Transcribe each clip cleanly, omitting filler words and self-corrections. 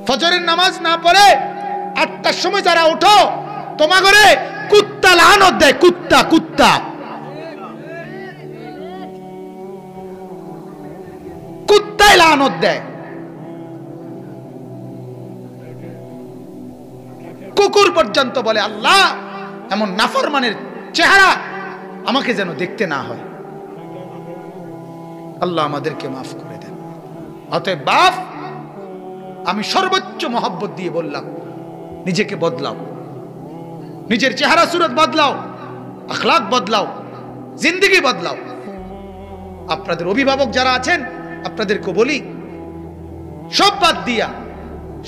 ফজরের নামাজ না পড়ে 8টার সময় যারা ওঠো, তোমা করে কুত্তা লানত দেয়, কুত্তা কুত্তা কুত্তায় লানত দেয়। কুকুর পর্যন্ত বলে আল্লাহ এমন নাফরমানের চেহারা আমাকে যেন দেখতে না হয়। আল্লাহ আমাদেরকে মাফ করে দেন। অতএব বাপ, আমি সর্বোচ্চ মহব্বত দিয়ে বললাম, নিজেকে বদলাও, নিজের চেহারা সুরত বদলাও, আখলাক বদলাও, জিন্দেগি বদলাও। আপনাদের অভিভাবক যারা আছেন আপনাদেরকে বলি, সব বাদ দিয়া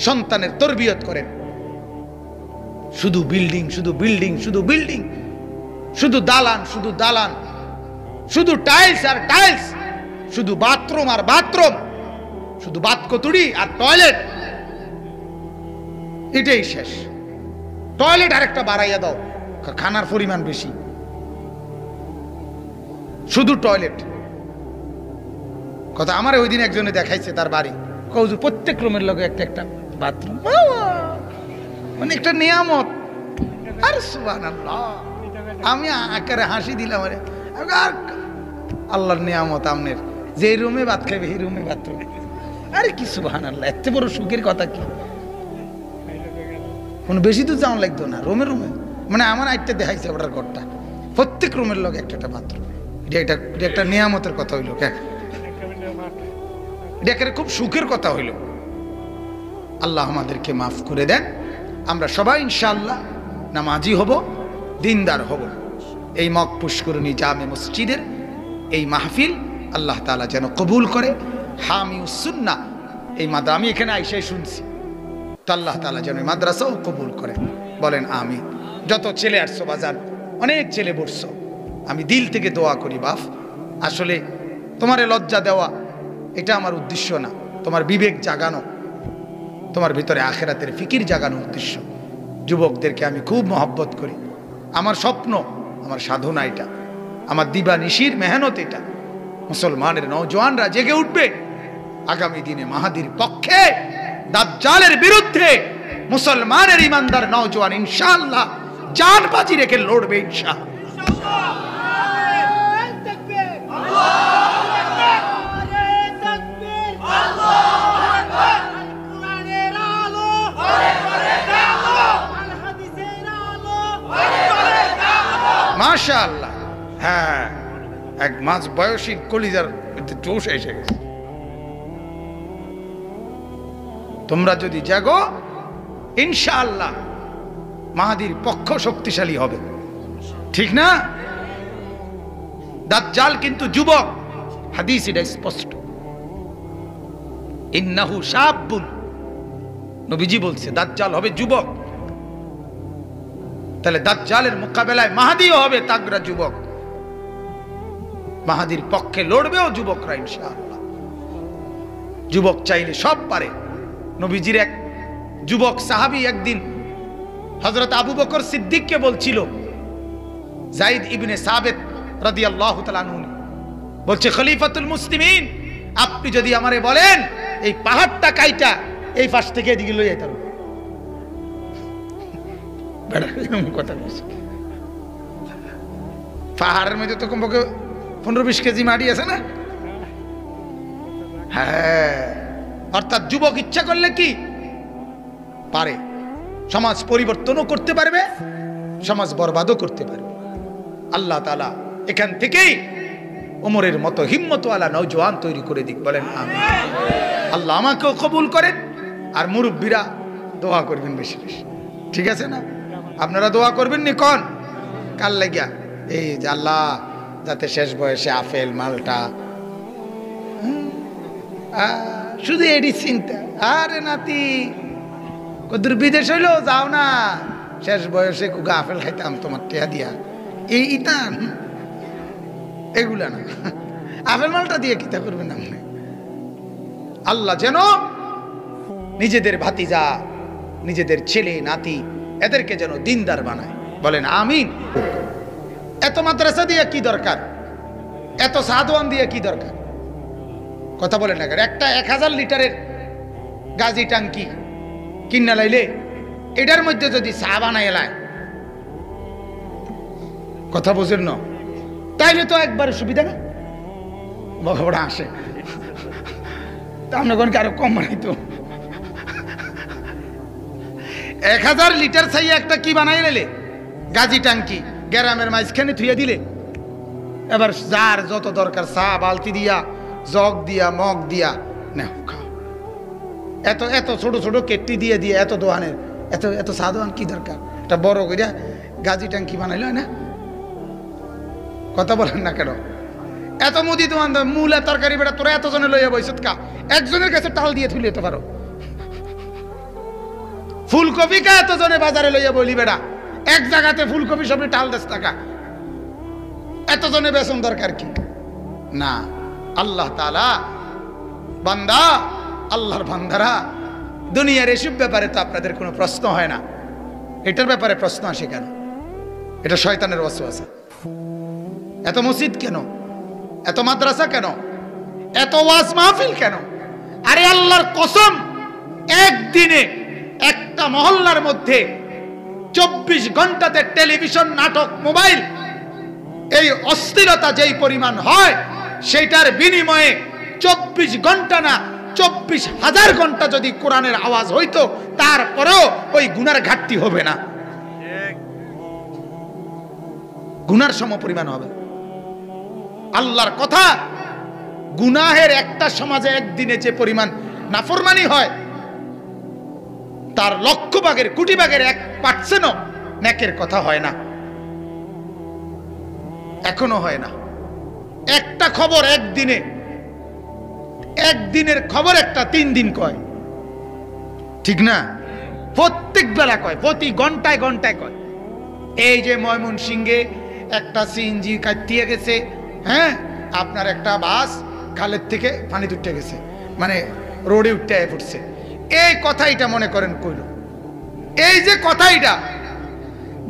সন্তানের তরবিয়ত করেন। শুধু বিল্ডিং, শুধু বিল্ডিং, শুধু বিল্ডিং, শুধু দালান, শুধু দালান, শুধু টাইলস আর টাইলস, শুধু বাথরুম আর বাথরুম, শুধু বাতকতুড়ি আর টয়লেট, এটাই শেষ। টয়লেট আরেকটা বাড়াইয়া দাও, খানার পরিমাণ বেশি, শুধু টয়লেট। কথা আমার ওই দিন একজনে দেখাইছে তার বাড়ি, কৌজু প্রত্যেক রুমের লগে একটা একটা বাথরুম, মানে একটা নিয়ামত। আর সুবহানাল্লাহ, আমি আকারে হাসি দিলাম, আরে আল্লাহর নিয়ামত আমনের, যে রুমে ভাত খাইবে এই রুমে বাথরুম। আরে কি সুবহানাল্লাহ, এত বড় সুখের কথা কি! কোনো বেশি তো যাওয়া লাগতো না, রুমে রুমে, মানে আমার আইটটা দেখাইছে ওটার ঘরটা, প্রত্যেক রুমের লগে একটা একটা বাথরুম। এটা একটা নিয়ামতের কথা হইল, এটা খুব সুখের কথা হইল। আল্লাহ আমাদেরকে মাফ করে দেন। আমরা সবাই ইনশাআল্লাহ নামাজি হব, দিনদার হব। এই মক পুষ্করণী জামে মসজিদের এই মাহফিল আল্লাহ তাআলা যেন কবুল করে। হামিউস সুন্নাহ এই মাদ্রাসা, আমি এখানে আইসাই শুনছি, তো আল্লাহ তাআলা যেন মাদ্রাসাও কবুল করে, বলেন আমিন। যত ছেলে আসছো বাজার, অনেক ছেলে বসছো, আমি দিল থেকে দোয়া করি বাপ, আসলে তোমারে লজ্জা দেওয়া এটা আমার উদ্দেশ্য না, তোমার বিবেক জাগানো, তোমার ভিতরে আখিরাতের ফিকির জাগানো উদ্দেশ্য। যুবকদেরকে আমি খুব মহব্বত করি, আমার স্বপ্ন, আমার সাধনা এটা, আমার দিবা নিশির মেহনত এটা। মুসলমানের নওজওয়ানরা জেগে উঠবে আগামী দিনে মাহাদির পক্ষে, দাজ্জালের বিরুদ্ধে মুসলমানের ইমানদার নওজওয়ান ইনশাআল্লাহ জান বাজি রেখে লড়বে ইনশাআল্লাহ। মাশাআল্লাহ, হ্যাঁ, এক মাস বয়সী কলিজার জোশ এসে গেছে। তোমরা যদি জাগো ইনশাআল্লাহ মাহাদির পক্ষ শক্তিশালী হবে, ঠিক না? দাজ্জাল কিন্তু যুবক, হাদিস এটা স্পষ্ট, ইন্নাহু শাবুন, নবীজি বলছে দাজ্জাল হবে যুবক। তাহলে দাজ্জালের মোকাবেলায় মাহাদিও হবে তাগড়া যুবক, মাহাদির পক্ষে লড়বেও যুবকরা ইনশাআল্লাহ। যুবক চাইলে সব পারে। নবীজির এক যুবক সাহাবী একদিন হযরত আবু বকর সিদ্দিককে বলছিল, যায়েদ ইবনে সাবিত রাদিয়াল্লাহু তাআলা আনহু বলছে, খলিফাতুল মুসলিমিন, আপনি যদি আমারে বলেন এই পাহাড়টা কাইটা এই পাশ থেকে এদিকে লই যাইতাম, কথা বলছে। পাহাড়ের মধ্যে তো কমপক্ষে 15-20 কেজি মাটি আছে না? হ্যাঁ, অর্থাৎ যুবক ইচ্ছা করলে কি পারে, সমাজ পরিবর্তনও করতে পারবে, সমাজ বরবাদও করতে পারবে। আল্লাহ তাআলা এখান থেকেই ওমরের মতো হিম্মতওয়ালা নওজওয়ান তৈরি করে দিক, বলেন আমিন। আল্লাহ আমাকেও কবুল করেন, আর মুরব্বীরা দোয়া করবেন বেশি বেশি, ঠিক আছে না? আপনারা দোয়া করবেন নি কোন কাল লাগিয়া, এই যে আল্লাহ যাতে শেষ বয়সে আফেল মালটা, শুধু এডি চিন্তা। আরে নাতি, কদূর বিদেশ হইলো যাও না, শেষ বয়সে কুগা আপেল খাইতাম তোমার টেয়া দিয়া, এই ইতান এগুলা না, আপেল মালটা দিয়ে কিতা করবেন আপনি? আল্লাহ যেন নিজেদের ভাতিজা, নিজেদের ছেলে নাতি, এদেরকে যেন দিনদার বানায়, বলেন আমিন। এত মাদ্রাসা দিয়ে কি দরকার, এত সাধওয়ান দিয়ে কি দরকার? কথা বলেন না, একটা 1000 লিটারের গাজি টাঙ্কি কিনা লাইলে এটার মধ্যে যদি চা বানাই এলায়, কথা বুঝেন না, তাইলে তো একবারে সুবিধা না, বড় আসে আপনার আরো কম বানাইতো। 1000 লিটার চাইয়ে একটা কি বানাই নিলে, গাজি টাঙ্কি গ্রামের মাঝখানে থুয়ে দিলে, এবার যার যত দরকার চা বালতি দিয়া, জগ দিয়া, মগ দিয়া নেও খাও। এত এত ছোট ছোট কেটলি দিয়ে দিয়ে এত দোয়ানের এত এত চা দোয়ান কি দরকার? একটা বড় করে গাজি টাঙ্কি বানাইল না, কথা বলেন না কেন? এত মুদি দোয়ান মূলা তরকারি বেটা তোরা এতজনে লইয়া বইছত কা, একজনের কাছে টাল দিয়ে তুলে যেতে পারো। ফুলকপি কা এতজনে বাজারে লইয়া বলি বেটা, এক জায়গাতে ফুলকপি সবই টাল 10 টাকা, এতজনে বেতন দরকার কি? না, আল্লাহ তাআলা বান্দা, আল্লাহর বান্দারা, দুনিয়ার এসব ব্যাপারে তো আপনাদের কোনো প্রশ্ন হয় না, এটার ব্যাপারে প্রশ্ন আসে কেন? এটা শয়তানের ওয়াসওয়াসা। এত মসজিদ কেন, এত মাদ্রাসা কেন, এত ওয়াজ মাহফিল কেন? আরে আল্লাহর কসম, একদিনে একটা মহল্লার মধ্যে 24 ঘন্টাতে টেলিভিশন, নাটক, মোবাইল, এই অস্থিরতা যেই পরিমাণ হয়, সেটার বিনিময়ে 24 ঘন্টা না 24,000 ঘন্টা যদি কোরআনের আওয়াজ হইতো, তারপরেও ওই গুনার ঘাটতি হবে না, গুনার সম পরিমাণ হবে। আল্লাহর কথা, গুনাহের একটা সমাজে একদিনে যে পরিমাণ নাফরমানি হয়, তার লক্ষ ভাগের, কোটি ভাগের 1% নেকের কথা হয় না, এখনো হয় না। একটা খবর একদিনে, একদিনের খবর একটা 3 দিন কয়, ঠিক না? প্রত্যেক বেলা কয়, প্রতি ঘন্টায় ঘন্টায় কয়। এই যে ময়মনসিংহে একটা সিএনজি কাটিয়ে গেছে, হ্যাঁ, আপনার একটা বাস খালের থেকে পানি উঠে গেছে, মানে রোডে উঠতে পড়ছে, এই কথাইটা মনে করেন কইল। এই যে কথাইটা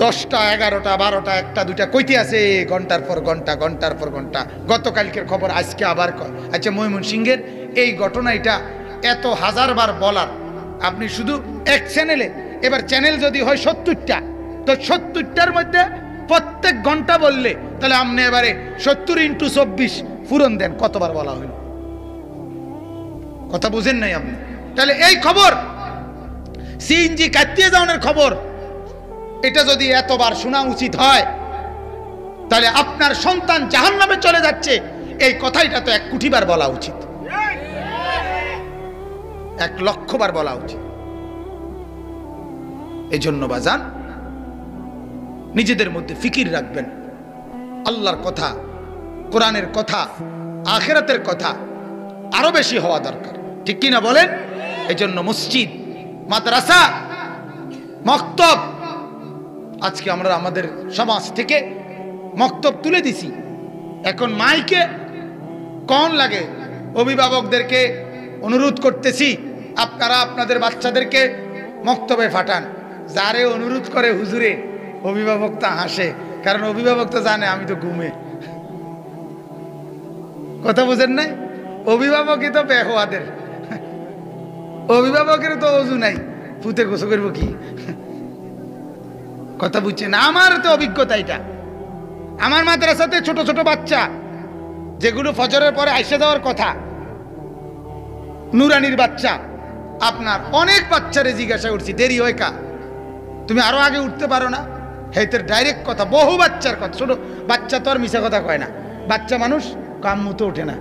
10টা 11টা 12টা 1টা 2টা কইতে আছে, ঘন্টার পর ঘন্টা, ঘন্টার পর ঘন্টা। গতকালকের খবর আজকে আবার কয়। আচ্ছা, ময়মনসিংহের এই ঘটনাটা এত হাজারবার বলার, আপনি শুধু এক চ্যানেলে, এবার চ্যানেল যদি হয় 70টা, তো 70টার মধ্যে প্রত্যেক ঘন্টা বললে, তাহলে আপনি এবারে 70 × 24 পূরণ দেন, কতবার বলা হইল? কথা বুঝেন নাই আপনি? তাহলে এই খবর, সিএনজি কাটিয়ে যাওয়ার খবর, এটা যদি এতবার শোনা উচিত হয়, তাহলে আপনার সন্তান জাহান্নামে চলে যাচ্ছে, এই কথাইটা তো 1 কোটিবার বলা উচিত, 1 লক্ষবার বলা উচিত। এই জন্য বাজান, নিজেদের মধ্যে ফিকির রাখবেন, আল্লাহর কথা, কোরআনের কথা, আখিরাতের কথা আরো বেশি হওয়া দরকার, ঠিক কি না বলেন? এই জন্য মসজিদ, মাদ্রাসা, মক্তব, আজকে আমরা আমাদের সমাজ থেকে মক্তব তুলে দিছি। এখন মাইকে কোন লাগে, অভিভাবকদেরকে অনুরোধ করতেছি, আপনারা আপনাদের বাচ্চাদেরকে মক্তবে পাঠান। যারে অনুরোধ করে হুজুরে, অভিভাবক তা হাসে, কারণ অভিভাবক তো জানে আমি তো ঘুমে। কথা বুঝেন নাই? অভিভাবকই তো বেহওয়াদের, অভিভাবকের তো অজু নাই, ফুতে গোসল করবো কি? কথা বুঝছেন? আমার তো অভিজ্ঞতা এটা। আমার মাদ্রাসাতে ছোট ছোট বাচ্চা, যেগুলো ফজরের পরে আইসা যাওয়ার কথা, নুরানির বাচ্চা, আপনার অনেক বাচ্চারে জিজ্ঞাসা করছি, দেরি হয় কা, তুমি আরো আগে উঠতে পারো না? হেতের ডাইরেক্ট কথা, বহু বাচ্চার কথা। ছোট বাচ্চা তো আর মিশা কথা কয় না, বাচ্চা মানুষ, আম্মু তো উঠে না,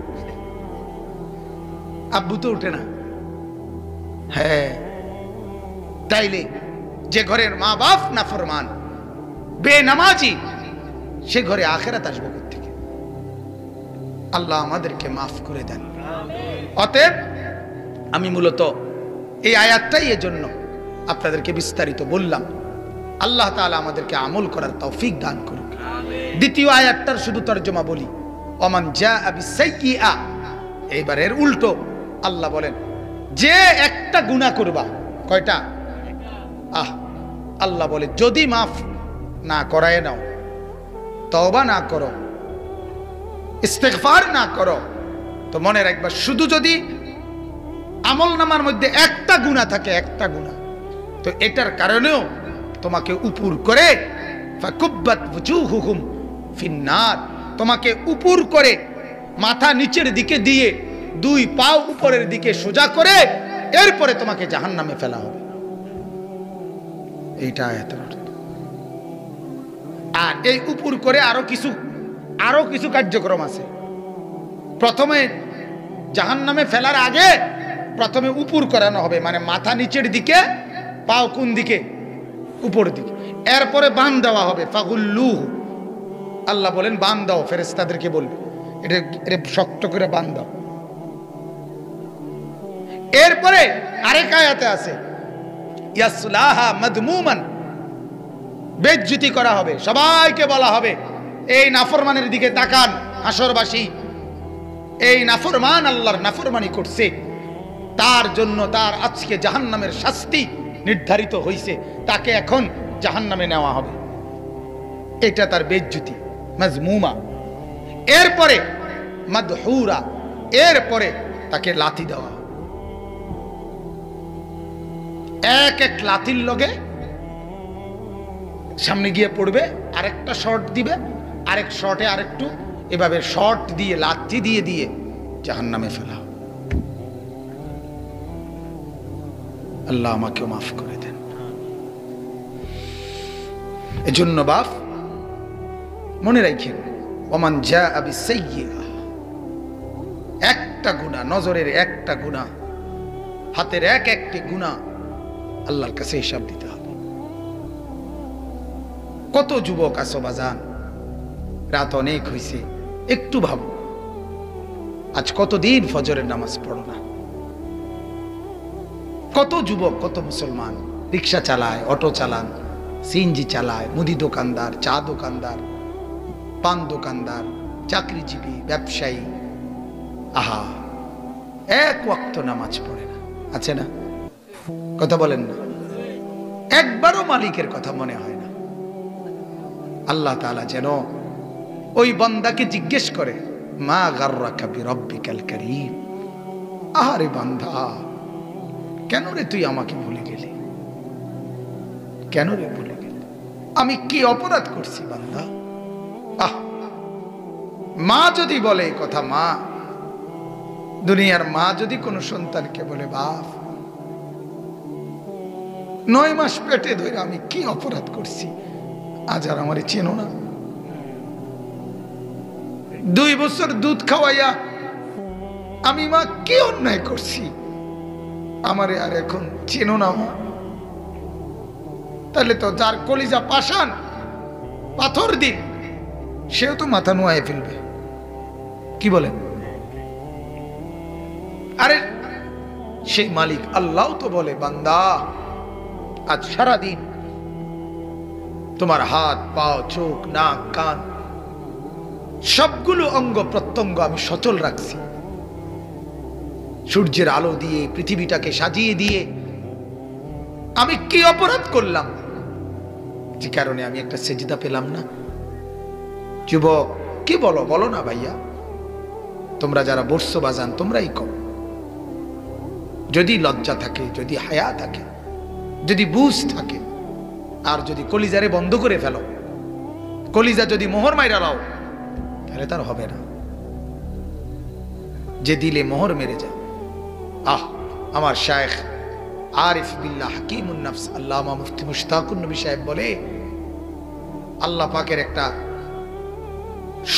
আব্বু তো উঠে না। হ্যাঁ, তাইলে যে ঘরের মা বাপ নাফরমান, বেনামাজি, সে ঘরে আখিরাত আসবে কোত্থেকে? আল্লাহ আমাদেরকে মাফ করে দেন। অতএব আমি মূলত এই আয়াতটাই এজন্য আপনাদেরকে বিস্তারিত বললাম। আল্লাহ তাআলা আমাদেরকে আমল করার তৌফিক দান করুন। দ্বিতীয় আয়াতটার শুধু তরজমা বলি, ওমান জাআ বিসাইয়্যিআ, এইবারের উল্টো আল্লাহ বলেন, যে একটা গুনাহ করবা, কয়টা? আল্লাহ বলে, যদি মাফ না করায় নাও, তওবা না করো, ইস্তেগফার না করো, তো মনে রাখবা, শুধু যদি আমল নামার মধ্যে একটা গুনাহ থাকে, একটা গুনাহ, তো এটার কারণেও তোমাকে উপর করে ফাকুব্বাত ওয়ুজুহুহুম ফিন্নার, তোমাকে উপর করে মাথা নিচের দিকে দিয়ে দুই পা উপরের দিকে সোজা করে এরপরে তোমাকে জাহান্নামে ফেলা হবে। এইটা আয়াতের অর্থ। আর এই উপর করে আরো কিছু কার্যক্রম আছে। প্রথমে জাহান্নামে ফেলার আগে প্রথমে উপর করানো হবে, মানে মাথা নিচের দিকে, পাও কোন দিকে? উপর দিকে। এরপরে বান দেওয়া হবে, ফাগুল্লুহু, আল্লাহ বলেন বান দাও, ফেরেশতাদেরকে বলবে এটা শক্ত করে বান দাও। এরপরে আরেক আয়াতে আছে ইয়াসলাহা মাদমুমান, বেজ্জতি করা হবে, সবাইকে বলা হবে এই নাফরমানের দিকে তাকান, হাসরবাসী এই নাফরমান আল্লাহর নাফরমানি করছে, তার জন্য তার আজকে জাহান্নামের শাস্তি নির্ধারিত হয়েছে, তাকে এখন জাহান্নামে নেওয়া হবে। এটা তার বেজ্জতি, মাজমুমা। এরপরে মাদহুরা, এরপরে তাকে লাথি দেওয়া, এক এক লাথির লগে সামনে গিয়ে পড়বে, আরেকটা শর্ট দিবে, আরেক শর্টে আরেকটু, এভাবে শর্ট দিয়ে লাথি দিয়ে দিয়ে জাহান্নামে ফেলা। আল্লাহ আমাকেও মাফ করে দেন। এজন্য বাপ মনে রাখেন, ওমান জাআ বিসাইয়্যিআহ, একটা গুনাহ, নজরের একটা গুনাহ, হাতের এক একটি গুনাহ আল্লাহর কাছে হিসাব দিতে হবে। কত যুবক আছো বাজান, রাত অনেক হয়েছে, একটু ভাবো আজ কতদিন ফজরের নামাজ পড়ো না। কত যুবক, কত মুসলমান রিক্সা চালায়, অটো চালান, সিএনজি চালায়, মুদি দোকানদার, চা দোকানদার, পান দোকানদার, চাকরিজীবী, ব্যবসায়ী, আহা এক ওয়াক্ত নামাজ পড়ে না, আছে না? কথা বলেন না, একবারও মালিকের কথা মনে হয় না। আল্লাহ তাআলা যেন ওই বান্দাকে জিজ্ঞেস করে, মা গাররাকা বিরব্বিকাল কারীম, আহারে বান্দা কেন রে তুই আমাকে ভুলে গেলি, কেন রে ভুলে গেলি, আমি কি অপরাধ করছি বান্দা? আহ, মা যদি বলে এই কথা, মা, দুনিয়ার মা যদি কোনো সন্তানকে বলে, বাপ 9 মাস পেটে ধরে আমি কি অপরাধ করছি, আজ আর আমারে চেনো না, 2 বছর দুধ খাওয়াইয়া আমি মা কি অন্যায় করছি, আমারে আর এখন চেনো না মা। তাহলে তো যার কলিজা পাষাণ, পাথর দিন, সেও তো মাথা নোয়ায় ফেলবে, কি বলেন? আরে সেই মালিক আল্লাহ তো বলে, বান্দা আজ সারা দিন তোমার হাত, পা, চোখ, নাক, কান সবগুলো অঙ্গ প্রত্যঙ্গ আমি সচল রাখছি, সূর্যের আলো দিয়ে পৃথিবীটাকে সাজিয়ে দিয়ে আমি কি অপরাধ করলাম যে কারণে আমি একটা সেজদা পেলাম না? যুবক কি বলো, বলো না ভাইয়া, তোমরা যারা বসছো বাজান তোমরাই কও, যদি লজ্জা থাকে, যদি হায়া থাকে, যদি বুঝ থাকে, আর যদি কলিজারে বন্ধ করে ফেলো, কলিজা যদি মোহর মাইরা লাও, তাহলে তার হবে না। যে দিলে মোহর মেরে যায়। আহ, আমার শায়েখ আরিফ বিল্লাহ হাকিমুন নফস আল্লামা মুফতি মুশতাকুন নবী সাহেব বলে, আল্লাহ পাকের একটা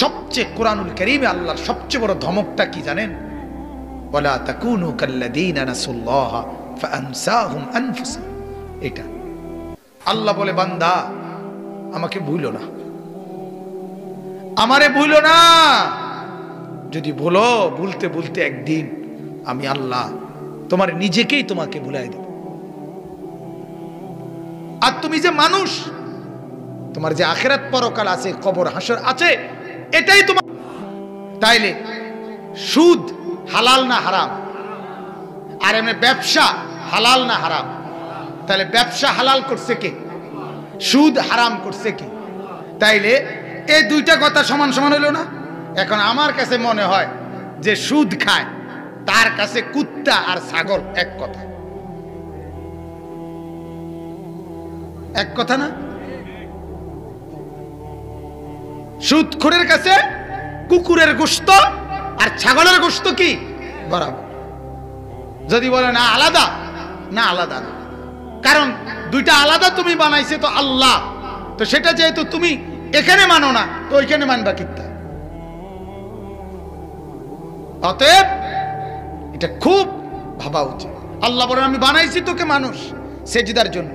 সবচেয়ে, কোরআনুল কারীমে আল্লাহর সবচেয়ে বড় ধমকটা কি জানেন? ওয়ালা তাকুনু কাল্লাযীনা নাসুল্লাহ ফাআনসাহুম আনফুসাহুম। এটা আল্লাহ বলে, বান্দা আমাকে ভুলো না, আমারে ভুলো না। যদি ভুলো, ভুলতে ভুলতে একদিন আমি আল্লাহ তোমার নিজেকেই তোমাকে ভুলাই দেব। আর তুমি যে মানুষ, তোমার যে আখিরাত পরকাল আছে, কবর হাসর আছে, এটাই তোমার। তাইলে সুদ হালাল না হারাম? আর এমনি ব্যবসা হালাল না হারাম? তাহলে ব্যবসা হালাল করছে কে? সুদ হারাম করছে কে? তাইলে এই দুইটা কথা সমান সমান হইল না? এখন আমার কাছে মনে হয় যে সুদ খায় তার কাছে কুত্তা আর ছাগল এক কথা। এক কথা না? সুদখোরের কাছে কুকুরের গোশত আর ছাগলের গোশত কি বরাবর। যদি বলে না আলাদা, না আলাদা না, কারণ দুইটা আলাদা তুমি বানাইছে তো আল্লাহ, তো সেটা যেহেতু তুমি এখানে মানো না, তো ওইখানে মানবা কিতা? অতএব এটা খুব ভাবা উচিত। আল্লাহ বলেন আমি বানাইছি তোকে মানুষ সেজদার জন্য,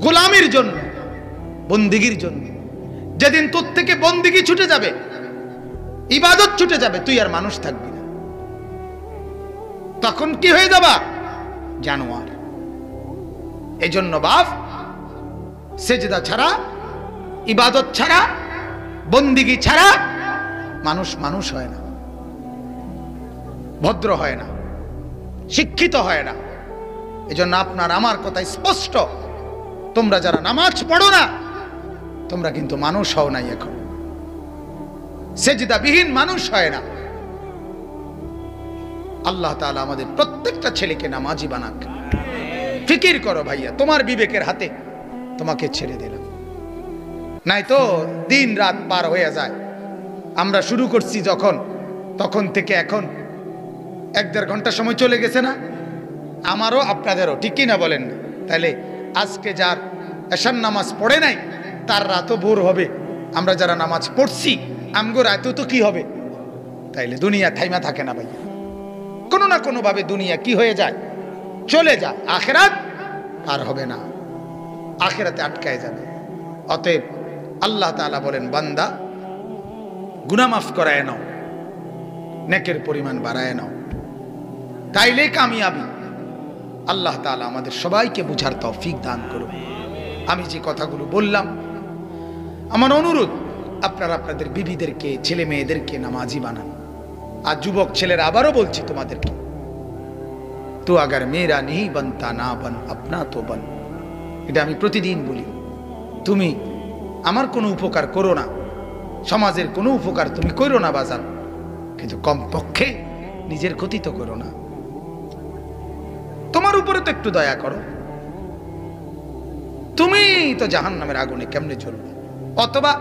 গোলামির জন্য, বন্দিগির জন্য। যেদিন তোর থেকে বন্দিগি ছুটে যাবে, ইবাদত ছুটে যাবে, তুই আর মানুষ থাকবি না। তখন কি হয়ে যাবা? জানোয়ার। এই জন্য বাপ, সেজদা ছাড়া, ইবাদত ছাড়া, বন্দিগি ছাড়া মানুষ মানুষ হয় না, ভদ্র হয় না, শিক্ষিত হয় না। এজন্য আপনার আমার কথা স্পষ্ট, তোমরা যারা নামাজ পড়ো না, তোমরা কিন্তু মানুষ হও নাই। এখন সেজদাবিহীন মানুষ হয় না। আল্লাহ তাআলা আমাদের প্রত্যেকটা ছেলেকে নামাজি বানাক। ফিকির করো ভাইয়া, তোমার বিবেকের হাতে তোমাকে ছেড়ে দিলাম। নাই তো দিন রাত পার হয়ে যায়। আমরা শুরু করছি যখন, তখন থেকে এখন 1-1.5 ঘন্টা সময় চলে গেছে না? আমারও আপনাদেরও, ঠিক কি না বলেন? তাহলে আজকে যার এশার নামাজ পড়ে নাই তার রাতও ভোর হবে। আমরা যারা নামাজ পড়ছি আমগো রাতও তো কি হবে? তাইলে দুনিয়া থাইমা থাকে না ভাইয়া, কোনো না কোনো ভাবে দুনিয়া কি হয়ে যায়, চলে যায়। আখিরাত আর হবে না, আখিরাতে আটকায় যাবে। অতএব আল্লাহ তাআলা বলেন, বান্দা গুনাহ মাফ করায় নাও, নেকের পরিমাণ বাড়ায় নাও, তাইলে কামিয়াবি। আল্লাহ তাআলা আমাদের সবাইকে বুঝার তৌফিক দান করুন। আমি যে কথাগুলো বললাম, আমার অনুরোধ, আপনারা আপনাদের বিবিদেরকে, ছেলে মেয়েদেরকে নামাজি বানান। আর যুবক ছেলেরা আবারও বলছি তোমাদেরকে, তো আগার মেয়েরা নেই বনতা না বন আপনা তো বন। এটা আমি প্রতিদিন বলি। তুমি আমার কোনো উপকার করো না, সমাজের কোনো উপকার তুমি করো না বাজার, কিন্তু কমপক্ষে নিজের ক্ষতি তো করো না। তোমার উপরে তো একটু দয়া করো। তুমি তো জাহান্নামের আগুনে কেমনে জ্বলবে? অথবা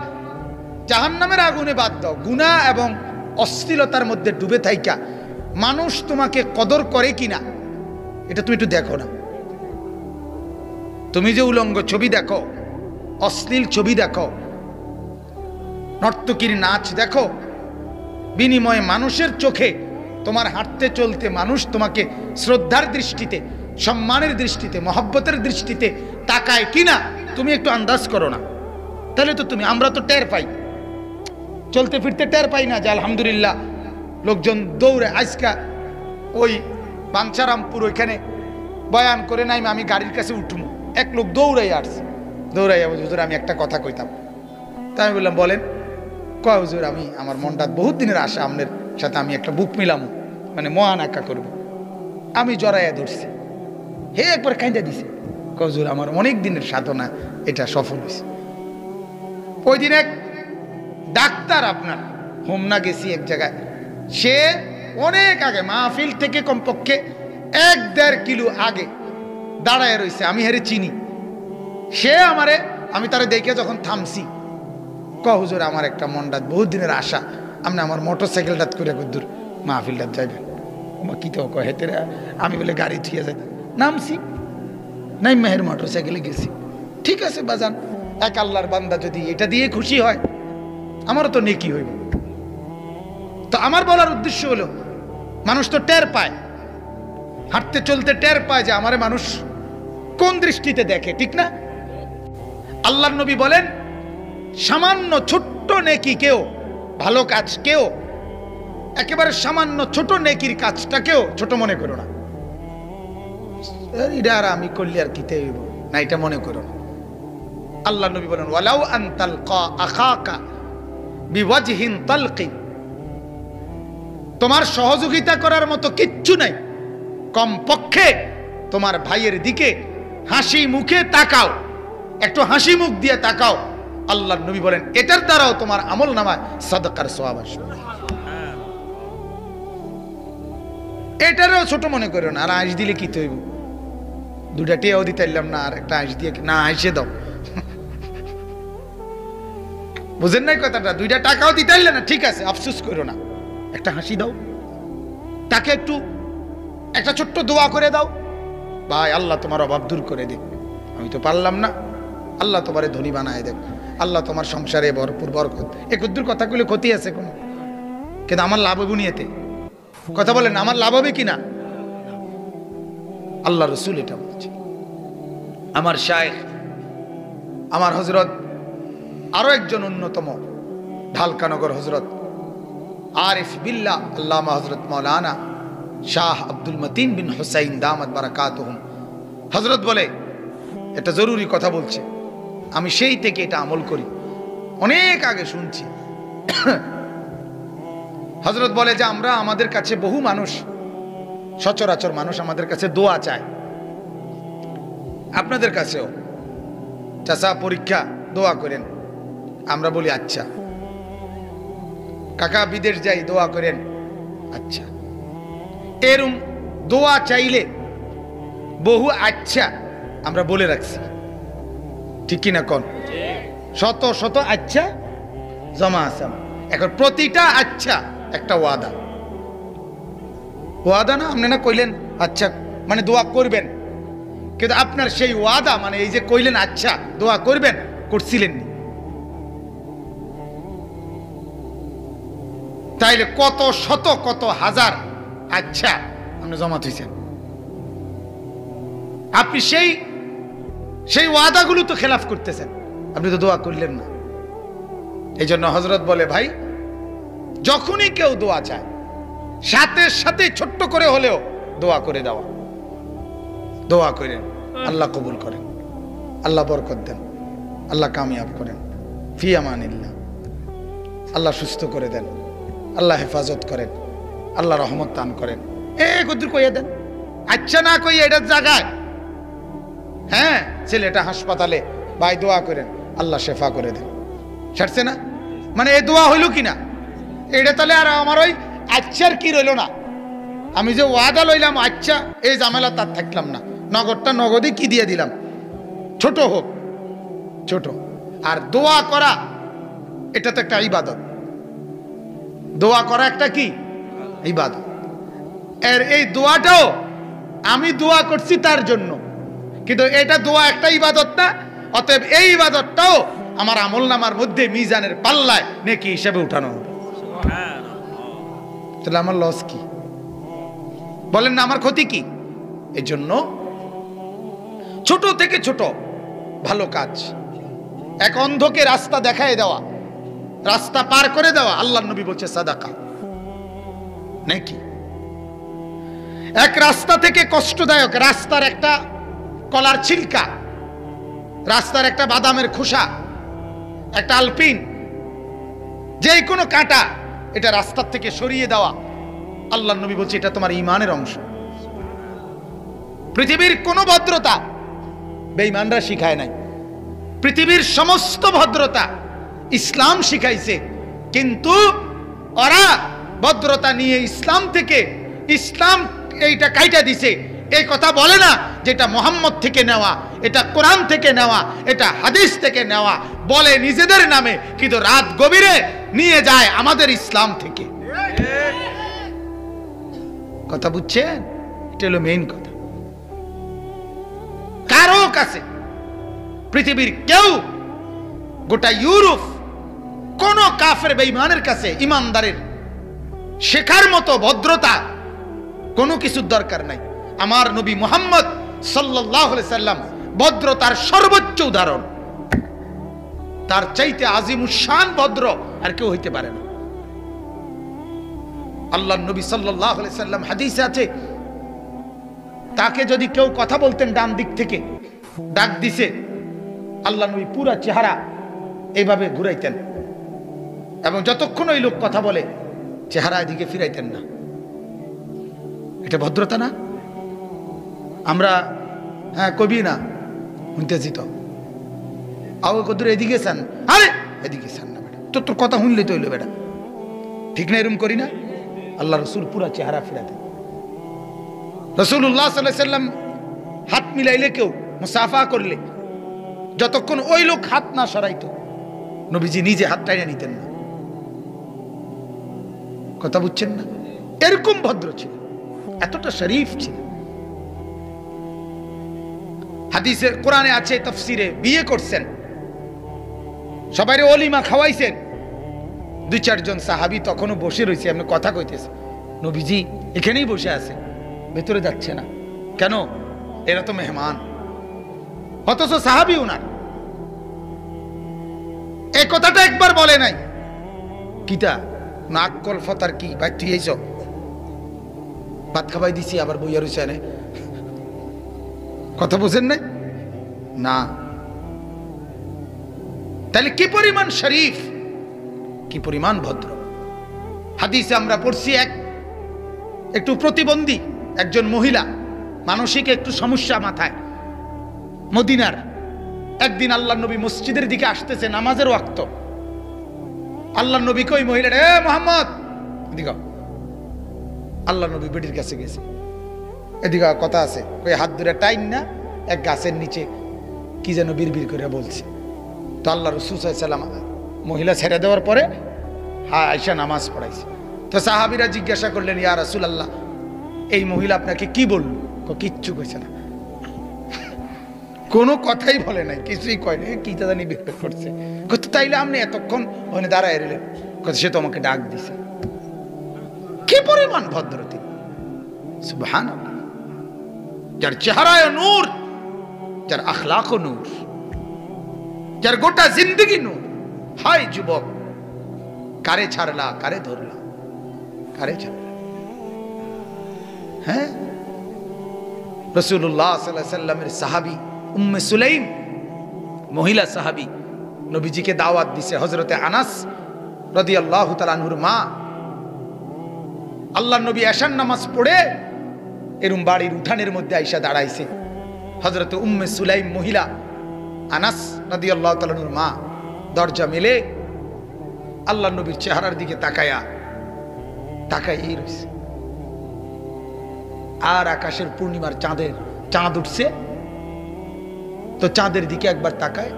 জাহান্নামের আগুনে বাদ দাও, গুনাহ এবং অশ্লীলতার মধ্যে ডুবে থাইকা মানুষ তোমাকে কদর করে কিনা এটা তুমি একটু দেখো না। তুমি যে উলঙ্গ ছবি দেখো, অশ্লীল ছবি দেখো, নর্তকীর নাচ দেখো, বিনিময়ে মানুষের চোখে তোমার হাঁটতে চলতে মানুষ তোমাকে শ্রদ্ধার দৃষ্টিতে, সম্মানের দৃষ্টিতে, মহব্বতের দৃষ্টিতে তাকায় কিনা তুমি একটু আন্দাজ করো না। তাহলে তো তুমি, আমরা তো টের পাই, চলতে ফিরতে টের পাই না যে আলহামদুলিল্লাহ লোকজন দৌড়ে। আজকা ওই বাঞ্ছারামপুর ওইখানে বয়ান করে নাই, আমি গাড়ির কাছে উঠবো, এক লোক দৌড়াই আসছে, দৌড়াই হুজুর আমি একটা কথা কইতাম। তা আমি বললাম বলেন। কয় হুজুর আমি, আমার মনটা বহুত দিনের আশা আপনার সাথে আমি একটা বুক মিলাম, মানে মহান একা করব। আমি জড়াইয়া ধরছি, হে একবার কাঁদা দিছে। কয় হুজুর আমার অনেক দিনের সাধনা এটা সফল হয়েছে। ওই দিন এক ডাক্তার, আপনার হোমনা গেছি এক জায়গায়, সে অনেক আগে মাহফিল থেকে কমপক্ষে 1-1.5 কিলো আগে দাঁড়ায় রয়েছে, আমি হেরে চিনি। সে আমারে, আমি তারে দেখে যখন থামছি, হুজুর আমার একটা মনটা বহুত দিনের আশা, আপনি আমার মোটর সাইকেলটা করে দূর মাহফিলটা যাইবেন। কি তো হেতে, আমি বলে গাড়ি থুয়ে যাই, নামছি, নাই মেহের মোটর সাইকেলে গেছি। ঠিক আছে বাজান, এক আল্লাহর বান্দা যদি এটা দিয়ে খুশি হয়, আমারও তো নেকি হইব। তো আমার বলার উদ্দেশ্য হলো, মানুষ তো টের পায়, হাঁটতে চলতে টের পায় যে আমারে মানুষ কোন দৃষ্টিতে দেখে, ঠিক না? আল্লাহর নবী বলেন, সামান্য ছোট্ট নেকি কেউ, ভালো কাজ কেউ, একেবারে সামান্য ছোট নেকির কাজটাকেও ছোট মনে করো না। এটা আর আমি করলে আর কিতে হইব না, এটা মনে করো না। আল্লাহ নবী বলেন, ওয়ালাউ আন তালকা আখাকা বিওয়াজহিন তালকি, তোমার সহযোগিতা করার মতো কিচ্ছু নাই, কমপক্ষে তোমার ভাইয়ের দিকে হাসি মুখে তাকাও, একটু হাসি মুখ দিয়ে তাকাও। আল্লাহর নবী বলেন, এটার দ্বারাও তোমার আমল নামায় সাদকার সওয়াব আসবে। এটারও ছোট মনে করো না, আর আঁশ দিলে কি তৈব, দুটা টিয়াও দিতে পারলাম না, আর একটা হাসি দিয়ে না হাসে দাও। বুঝেন নাই কথাটা? 2টা টাকাও দিতে পারলে না, ঠিক আছে, আফসোস করো না, একটা হাসি দাও, তাকে একটু একটা ছোট্ট দোয়া করে দাও, ভাই আল্লাহ তোমার অভাব দূর করে দিক, আমি তো পারলাম না, আল্লাহ তোমারে ধনী বানায় দেখ, আল্লাহ তোমার সংসারে ভরপুর বরকত। একদূর কথাগুলো ক্ষতি আছে কোনো? কিন্তু আমার লাভ হবে নিয়েতে কথা বলেন, আমার লাভ হবে কিনা? আল্লাহ রসুল এটা বলছে। আমার শায়েখ, আমার হজরত, আরো একজন অন্যতম ঢালকানগর হজরত আরিফ বিল্লাহ আল্লামা হজরত মৌলানা শাহ আব্দুল মতিন বিন হুসাইন দামাত বারাকাতুহুম, হজরত বলে, এটা জরুরি কথা বলছে, আমি সেই থেকে এটা আমল করি, অনেক আগে শুনছি। হজরত বলে যে আমরা, আমাদের কাছে বহু মানুষ, সচরাচর মানুষ আমাদের কাছে দোয়া চায়, আপনাদের কাছেও চাচা পরীক্ষা দোয়া করেন, আমরা বলি আচ্ছা। কাকা বিদেশ যাই দোয়া করেন, আচ্ছা। এরম দোয়া চাইলে বহু আচ্ছা আমরা বলে রাখছি, ঠিক কিনা কোন? শত শত আচ্ছা জমা আছে। এখন প্রতিটা আচ্ছা একটা ওয়াদা, ওয়াদা না আপনি না কইলেন আচ্ছা মানে দোয়া করবেন, কিন্তু আপনার সেই ওয়াদা মানে এই যে কইলেন আচ্ছা দোয়া করবেন, করছিলেন নি? তাইলে কত শত কত হাজার আচ্ছা আপনি জমা থইছেন, আপনি সেই ওয়াদাগুলো তো খেলাফ করতেছেন, আপনি তো দোয়া করলেন না। এই জন্য হজরত বলে, ভাই যখনই কেউ দোয়া চায় সাথে সাথে ছোট্ট করে হলেও দোয়া করে দেওয়া, দোয়া করেন, আল্লাহ কবুল করেন, আল্লাহ বরকত দেন, আল্লাহ কামিয়াব করেন, ফি আমানিল্লাহ, আল্লাহ সুস্থ করে দেন, আল্লাহ হেফাজত করেন, আল্লাহ রহমত দান করেন, কদ্দুর কইয়া দেন। আচ্ছা না কইয়া এটার জায়গায়, হ্যাঁ ছেলেটা হাসপাতালে, ভাই দোয়া করেন আল্লাহ শেফা করে দেন, ছাড়ছে না? মানে এই দোয়া হইল কিনা? এটা তাহলে আর আমার ওই আচ্ছার কি রইল না, আমি যে ওয়াদা লইলাম আচ্ছা, এই ঝামেলা তার থাকলাম না, নগদটা নগদই কি দিয়ে দিলাম, ছোট হোক ছোট। আর দোয়া করা এটা তো একটা ইবাদত, দোয়া করা একটা কি ইবাদত। এর এই দোয়াটাও আমি দোয়া করছি তার জন্য, কিন্তু এটা দোয়া একটা ইবাদত না, অতএব এই ইবাদতটাও আমার আমলনামার মধ্যে মিজানের পাল্লায় নেকি হিসেবে উঠানো হবে। তাহলে আমার লস কি? বলেন না, আমার ক্ষতি কি? এই জন্য ছোট থেকে ছোট ভালো কাজ, এক অন্ধকে রাস্তা দেখায় দেওয়া, রাস্তা পার করে দেওয়া, আল্লাহর নবী বলছে সাদাকা নাকি? এক রাস্তা থেকে কষ্টদায়ক, রাস্তার একটা কলার ছিলকা, রাস্তার একটা বাদামের খোসা, একটা আলপিন, যে কোনো কাঁটা, এটা রাস্তার থেকে সরিয়ে দেওয়া, আল্লাহর নবী বলছে এটা তোমার ঈমানের অংশ। পৃথিবীর কোন ভদ্রতা বেঈমানরা শিখায় নাই, পৃথিবীর সমস্ত ভদ্রতা ইসলাম শিখাইছে, কিন্তু ওরা ভদ্রতা নিয়ে ইসলাম থেকে, ইসলাম এইটা কাইটা দিছে, এই কথা বলে না যেটা মুহাম্মদ থেকে নেওয়া, এটা কোরআন থেকে নেওয়া, এটা হাদিস থেকে নেওয়া, বলে নিজেদের নামে, কিন্তু রাত গভীরে নিয়ে যায় আমাদের ইসলাম থেকে। কথা বুঝছেন? এটা হলো মেইন কথা। কারো কাছে, পৃথিবীর কেউ, গোটা ইউরোপ, কোন কাফের বেঈমানের কাছে ইমানদারের শেখার মতো ভদ্রতা কোনো কিছুর দরকার নাই। আমার নবী মুহাম্মদ সাল্লাল্লাহু আলাইহি সাল্লাম ভদ্রতার সর্বোচ্চ উদাহরণ, তার চাইতে আজিমুশান ভদ্র আর কেউ হইতে পারে না। আল্লাহর নবী সাল্লাল্লাহু আলাইহি সাল্লাম, হাদিসে আছে, তাকে যদি কেউ কথা বলতেন ডান দিক থেকে, ডাক দিছে, আল্লাহর নবী পুরা চেহারা এইভাবে ঘুরাইতেন, এবং যতক্ষণ ওই লোক কথা বলে চেহারা এদিকে ফিরাইতেন না। এটা ভদ্রতা না? আমরা হ্যাঁ কবি না শুনতেছি তো, আও কদুর এদিকে চান, আরে এদিকে চান না বেটা, তোর কথা শুনলে তো হইলো বেটা, ঠিক না? এরকম করি না? আল্লাহ রসুল পুরা চেহারা ফিরাতেন। রাসূলুল্লাহ সাল্লাল্লাহু আলাইহি সাল্লাম হাত মিলাইলে কেউ মুসাফা করলে যতক্ষণ ওই লোক হাত না সরাইতো নবীজি নিজে হাত টাইনা নিতেন না। কথা বুঝছেন না? এরকম ভদ্র ছিল, এতটা শরীফ ছিল। হাদিসের কোরআনে আছে, তাফসিরে বিয়ে করছেন, সবাইরে ওলিমা খাওয়াইছেন। 2-4 জন সাহাবী তখনও বসে রয়েছে, আপনি কথা কইতেছে, নবীজি এখানেই বসে আছে, ভেতরে যাচ্ছে না কেন? এরা তো মেহমান। অথচ সাহাবী উনার এই কথাটা একবার বলে নাই। কিটা নাক কলফতার কি ভাই, তুই এইসব ভাত খাবাই দিছি আবার বইয়া রয়েছে এনে, কথা বুঝেন নাই না? তাহলে কি পরিমাণ শরীফ, কি পরিমাণ ভদ্র। হাদিসে আমরা পড়ছি একটু প্রতিবন্ধী একজন মহিলা, মানসিক একটু সমস্যা মাথায়, মদিনার। একদিন আল্লাহর নবী মসজিদের দিকে আসতেছে, নামাজের ওয়াক্ত। আল্লাহর নবী কই মহিলাটা, এ মুহাম্মদ এদিকে। আল্লাহর নবী বেটির কাছে গেছে, এদিকে কথা আছে, কই হাত ধরে টাইন না এক গাছের নিচে কি যেন বিড়বিড় করে বলছে। তো আল্লাহ রাসূল সাল্লাল্লাহু আলাইহি ওয়াসাল্লাম মহিলা ছেড়ে দেওয়ার পরে আয়েশা নামাজ পড়াইছে। তো সাহাবীরা জিজ্ঞাসা করলেন, ইয়া রাসূলুল্লাহ, এই মহিলা আপনাকে কি বলল? কিচ্ছু কইছে না, কোনো কথাই বলে নাই, কিছুই কয় নাই, কি জানি বিপদ করছে। তাইলে আপনি এতক্ষণ ওখানে দাঁড়ায় রইলেন? সে তো আমাকে ডাক দিছে। কি পরিমাণ ভদ্রতা, সুবহানাল্লাহ। যার চেহারায় নূর, যার আখলাক নূর, যার গোটা জিন্দগি নূর। হায় যুবক, কারে ছাড়লা, কারে ধরলা, কারে ছাড়লা? হ্যাঁ, রাসূলুল্লাহ সাল্লাল্লাহু আলাইহি সাল্লামের সাহাবী উম্মে সুলাইম, মহিলা সাহাবী, নবীজিকে দাওয়াত দিছে। হযরতে আনাস রাদিয়াল্লাহু তাআলা আনহুর মা, আল্লাহর নবী এশার নামাজ পড়ে এরম বাড়ির উঠানের মধ্যে আইসা দাঁড়াইছে। হযরতে উম্মে সুলাইম মহিলা, আনাস রাদিয়াল্লাহু তাআলা আনহুর মা, দরজা মেলে আল্লাহর নবীর চেহারার দিকে তাকায়া রইছে। আর আকাশের পূর্ণিমার চাঁদ উঠছে, তো চাঁদের দিকে একবার তাকায়,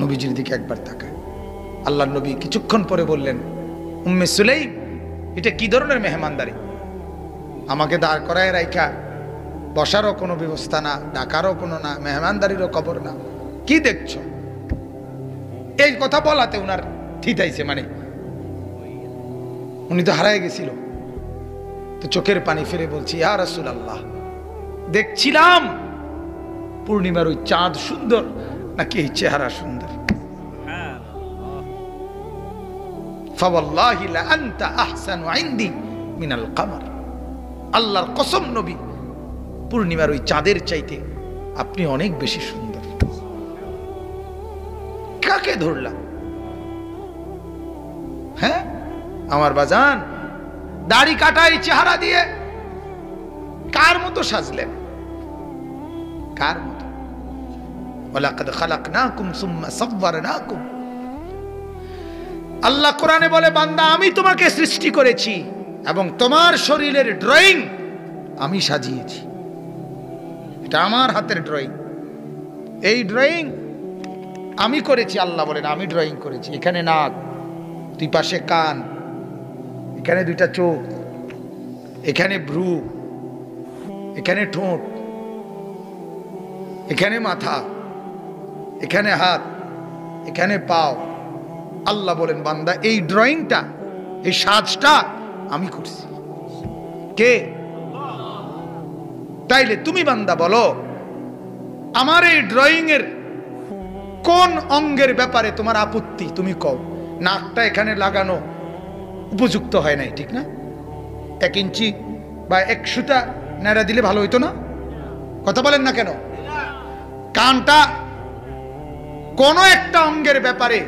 নবীজির দিকে একবার তাকায়। আল্লাহর নবী কিছুক্ষণ পরে বললেন, উম্মে সুলাইম, এটা কি ধরনের মেহমানদারি? আমাকে দাঁড় করায় রাইখা বসারও কোনো ব্যবস্থা না, ডাকারও কোনো না, মেহমানদারিরও খবর না, কি দেখছো? এই কথা বলাতে উনার থিতাইছে, মানে উনি তো হারায় গেছিল। তো চোখের পানি ফেলে বলছি, ইয়া রাসূলুল্লাহ, দেখছিলাম পূর্ণিমার ওই চাঁদ সুন্দর নাকি এই চেহারা সুন্দর? ফাওয়াল্লাহি লা আনতা আহসানু ইনদি মিনাল কমর। আল্লাহর কসম নবী, পূর্ণিমার ওই চাঁদের চাইতে আপনি অনেক বেশি সুন্দর। কাকে ধরলাম? হ্যাঁ আমার বাজান, দাড়ি কাটা এই চেহারা দিয়ে কার মতো সাজলেন? কার মতো? ওয়ালাকাদ খালাকনাকুম সুম্মা সাওয়ারনাকুম। আল্লাহ কোরআনে বলে, বান্দা আমি তোমাকে সৃষ্টি করেছি এবং তোমার শরীরের ড্রয়িং আমি সাজিয়েছি। এটা আমার হাতের ড্রয়িং, এই ড্রয়িং আমি করেছি। আল্লাহ বলেন, আমি ড্রয়িং করেছি। এখানে নাক, দুই পাশে কান, এখানে দুইটা চোখ, এখানে ভ্রু, এখানে ঠোঁট, এখানে মাথা, এখানে হাত, এখানে পাও। আল্লাহ বলেন, বান্দা এই ড্রয়িংটা, এই সাজটা আমি করছি। কে? তাইলে তুমি বান্দা বলো, আমার এই ড্রয়িং এর কোন অঙ্গের ব্যাপারে তোমার আপত্তি? তুমি কও। নাকটা এখানে লাগানো উপযুক্ত হয় নাই, ঠিক না? 1 ইঞ্চি বা 1 সুতা নেড়া দিলে ভালো হইতো না? কথা বলেন না কেন? কানটা, কোন একটা অঙ্গের ব্যাপারে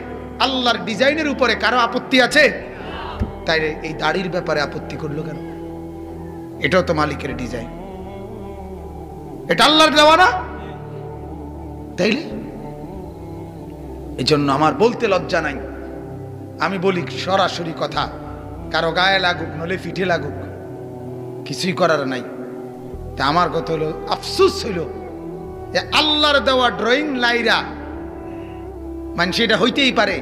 আল্লাহর ডিজাইনের উপরে কারো আপত্তি আছে? তাই এই দাড়ির ব্যাপারে আপত্তি করলো কেন? এটাও তো মালিকের ডিজাইন, এটা আল্লাহর দেওয়া না? তাইলে এই জন্য আমার বলতে লজ্জা নাই, আমি বলি সরাসরি কথা, কারো গায়ে লাগুক নলে পিঠে লাগুক, কিছুই করার নাই। তা আমার কথা হলো, আফসোস হইল আল্লাহর দেওয়া ড্রয়িং লাইরা মানুষ এটা হইতেই পারে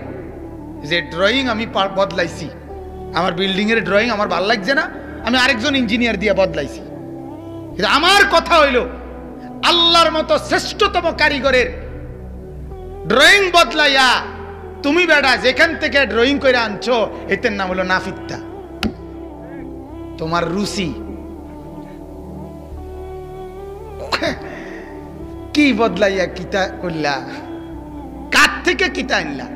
যে ড্রয়িং আমি বদলাইছি, আমার বিল্ডিং এর ড্রয়িং আমার ভালো লাগছে না, আমি আরেকজন ইঞ্জিনিয়ার দিয়ে বদলাইছি। কিন্তু আমার কথা হইল আল্লাহর মতো শ্রেষ্ঠতম কারিগরের ড্রয়িং বদলাইয়া তুমি বেটা যেখান থেকে ড্রয়িং করে আনছো এটার নাম হলো নাফিত্তা, তোমার রুচি। কি বদলাইয়া কিতা করলা, কার থেকে কিতা আনলা?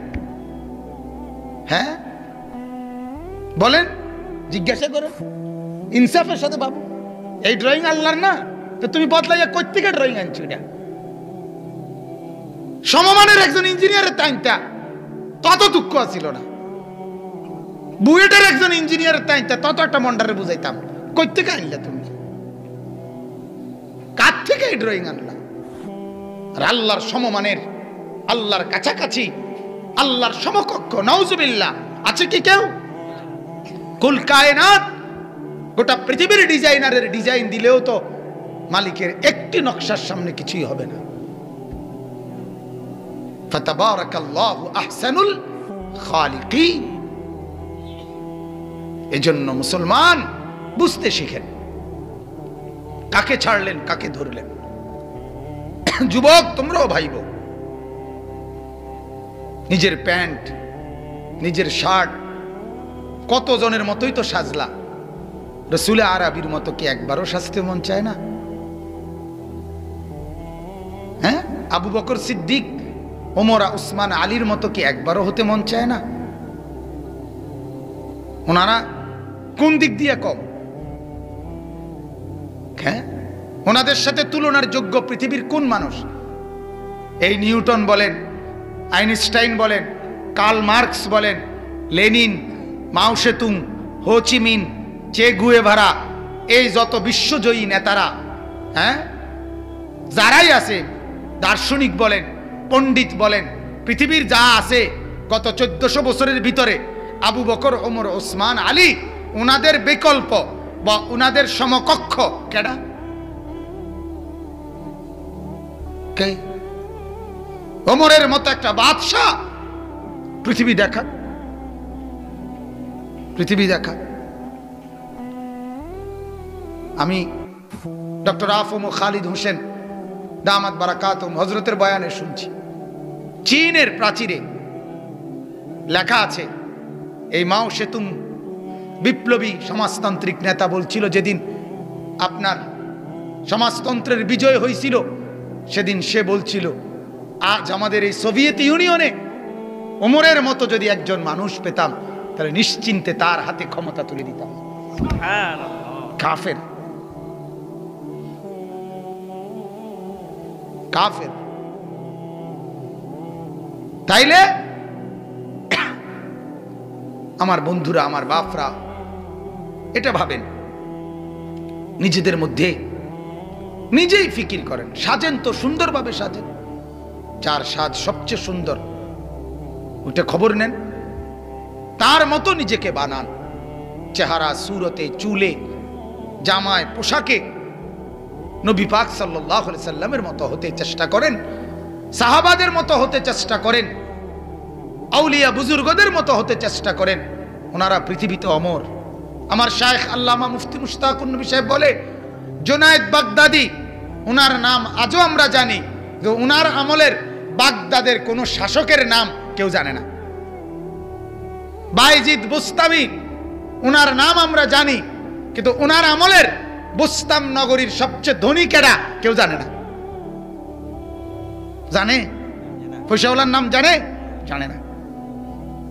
হ্যাঁ বলেন, জিজ্ঞাসা করেন ইনসাফের সাথে। বাবু এই ড্রয়িং আল্লাহর না, তো তুমি বদলাইয়া কই থেকে ড্রয়িং আনছো? এটা সমমানের একজন ইঞ্জিনিয়ারের তাইনটা তত দুঃখ ছিল না, বুয়েটের একজন ইঞ্জিনিয়ারের তাইনটা তত একটা মন্ডারে বুঝাইতাম। কই থেকে আনলা তুমি? কার থেকে এই ড্রয়িং আনলা? আর আল্লাহর সমমানের, আল্লাহর কাছাকাছি, আল্লাহর সমকক্ষ নাউজুবিল্লাহ আছে কি কেউ? কুল কায়নাত গোটা পৃথিবীর ডিজাইনারের ডিজাইন দিলেও তো মালিকের একটি নকশার সামনে কিছুই হবে না। ফাতাবারাকাল্লাহু আহসানুল খালিকিন। এজন্য মুসলমান বুঝতে শিখেন কাকে ছাড়লেন কাকে ধরলেন। যুবক তোমরাও ভাইব, নিজের প্যান্ট নিজের শার্ট কতজনের মতোই তো সাজলা, রসুল আরবির মতো কি একবারও সাজতে মন চায় না? হ্যাঁ, আবু বকর সিদ্দিক, ওমর, উসমান, আলীর মতো কি একবারও হতে মন চায় না? ওনারা কোন দিক দিয়ে কম? হ্যাঁ, ওনাদের সাথে তুলনার যোগ্য পৃথিবীর কোন মানুষ? এই নিউটন বলেন, আইনস্টাইন বলেন, কার্ল মার্কস বলেন, লেনিন, মাও সেতুং, হো চি মিন, চে গুয়েভারা, এই যত বিশ্বজয়ী নেতারা, হ্যাঁ যারাই আছে, দার্শনিক বলেন, পণ্ডিত বলেন, পৃথিবীর যা আছে গত 1400 বছরের ভিতরে আবু বকর, ওমর, ওসমান, আলী, ওনাদের বিকল্প বা ওনাদের সমকক্ষ কেডা? কে? ওমরের মতো একটা বাদশাহ পৃথিবী দেখা, পৃথিবী দেখা। আমি ডক্টর আফম ও খালিদ হোসেন দামাত বারাকাতুম হযরতের বয়ানে শুনছি, চীনের প্রাচীরে লেখা আছে, এই মাও সেতুং বিপ্লবী সমাজতান্ত্রিক নেতা বলছিল, যেদিন আপনার সমাজতন্ত্রের বিজয় হয়েছিল সেদিন সে বলছিল, আজ আমাদের এই সোভিয়েত ইউনিয়নে ওমরের মতো যদি একজন মানুষ পেতাম তাহলে নিশ্চিন্তে তার হাতে ক্ষমতা তুলে দিতাম। কাফের, কাফের। তাইলে আমার বন্ধুরা, আমার বাপরা, এটা ভাবেন, নিজেদের মধ্যে নিজেই ফিকির করেন, সাজেন তো সুন্দরভাবে সাজেন, যার সাজ সবচেয়ে সুন্দর ওটা খবর নেন, তার মতো নিজেকে বানান, চেহারা, সুরতে, চুলে, জামায়, পোশাকে নবী পাক সাল্লাল্লাহু আলাইহি সাল্লামের মতো হতে চেষ্টা করেন, সাহাবাদের মতো হতে চেষ্টা করেন, আউলিয়া বুজুর্গদের মতো হতে চেষ্টা করেন। ওনারা পৃথিবীতে অমর। আমার শায়েখ আল্লামা মুফতি মুশতাকুন নবী সাহেব বলে, জুনায়েদ বাগদাদি, ওনার নাম আজও আমরা জানি, যে ওনার আমলের বাগদাদের কোনো শাসকের নাম কেউ জানে না। বাইজিদ বুস্তামি, ওনার নাম আমরা জানি, কিন্তু ওনার আমলের বুস্তাম নগরীর সবচেয়ে ধনী কেডা কেউ জানে না। জানে? পয়সাওয়ালার নাম জানে? জানে না।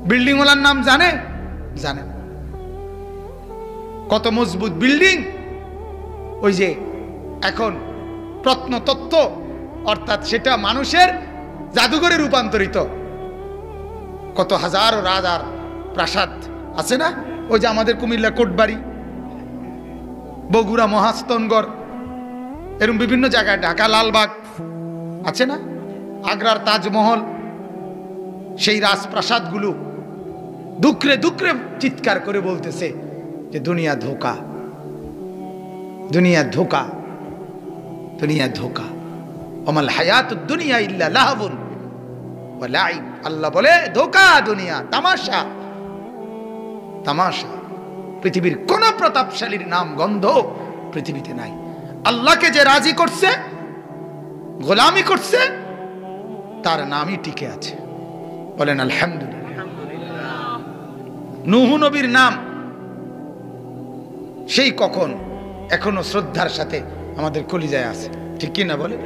বিল্ডিংওয়ালার নাম জানে? জানে না। কত মজবুত বিল্ডিং, ওই যে এখন প্রত্নতত্ত্ব, অর্থাৎ সেটা মানুষের জাদুঘরে রূপান্তরিত, কত হাজার রাজার প্রাসাদ আছে না? ওই যে আমাদের কুমিল্লা কোটবাড়ি, বগুড়া মহাস্তনগড়, এরকম বিভিন্ন জায়গায়, ঢাকা লালবাগ আছে না, আগ্রার তাজমহল, সেই রাজপ্রাসাদগুলো দুঃখে দুঃখে চিৎকার করে বলতেছে যে দুনিয়া ধোকা, দুনিয়া ধোকা, দুনিয়া ধোকা। ওমাল হায়াতুদ দুনিয়া ইল্লা লাহবুন ওয়া লাইব। আল্লাহ বলে ধোঁকা, দুনিয়া তামাশা, তামাশা। পৃথিবীর কোন প্রতাপশালীর নাম গন্ধ পৃথিবীতে নাই। আল্লাহকে যে রাজি করছে, গোলামি করছে, তার নামই টিকে আছে। বলেন আলহামদুলিল্লাহ। নূহ নবীর নাম সেই কখন এখনো শ্রদ্ধার সাথে আমাদের কলিজায় আছে, ঠিক কি না বলে?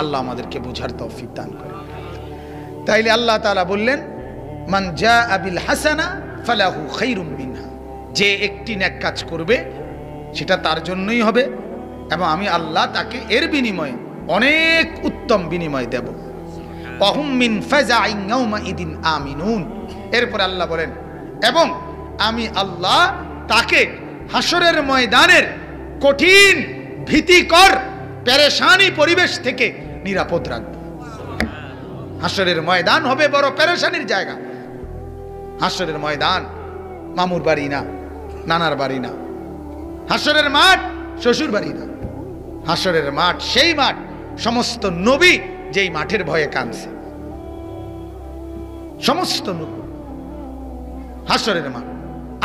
আল্লাহ আমাদেরকে বোঝার তৌফিক দান করে। তাইলে আল্লাহ তাআলা বললেন মান জাআ বিল হাসানা ফালাহু খায়রুম মিনহা, যে একটি নেক কাজ করবে সেটা তার জন্যই হবে এবং আমি আল্লাহ তাকে এর বিনিময়ে অনেক উত্তম বিনিময় দেব। ওয়াহুম মিন ফাযাইন ইয়াউমাইদিন আমিনুন। এরপর আল্লাহ বলেন এবং আমি আল্লাহ তাকে হাসরের ময়দানের কঠিন ভীতিকর পেরেশানি পরিবেশ থেকে নিরাপদ রাখব। হাসরের ময়দান হবে বড় পেরেশানির জায়গা। হাসরের ময়দান মামুর বাড়ি না, নানার বাড়ি না। হাসরের মাঠ শ্বশুর বাড়ি না। হাসরের মাঠ সেই মাঠ সমস্ত নবী যেই মাঠের ভয়ে কাঁদছে, সমস্ত নবী। হাসরের মাঠ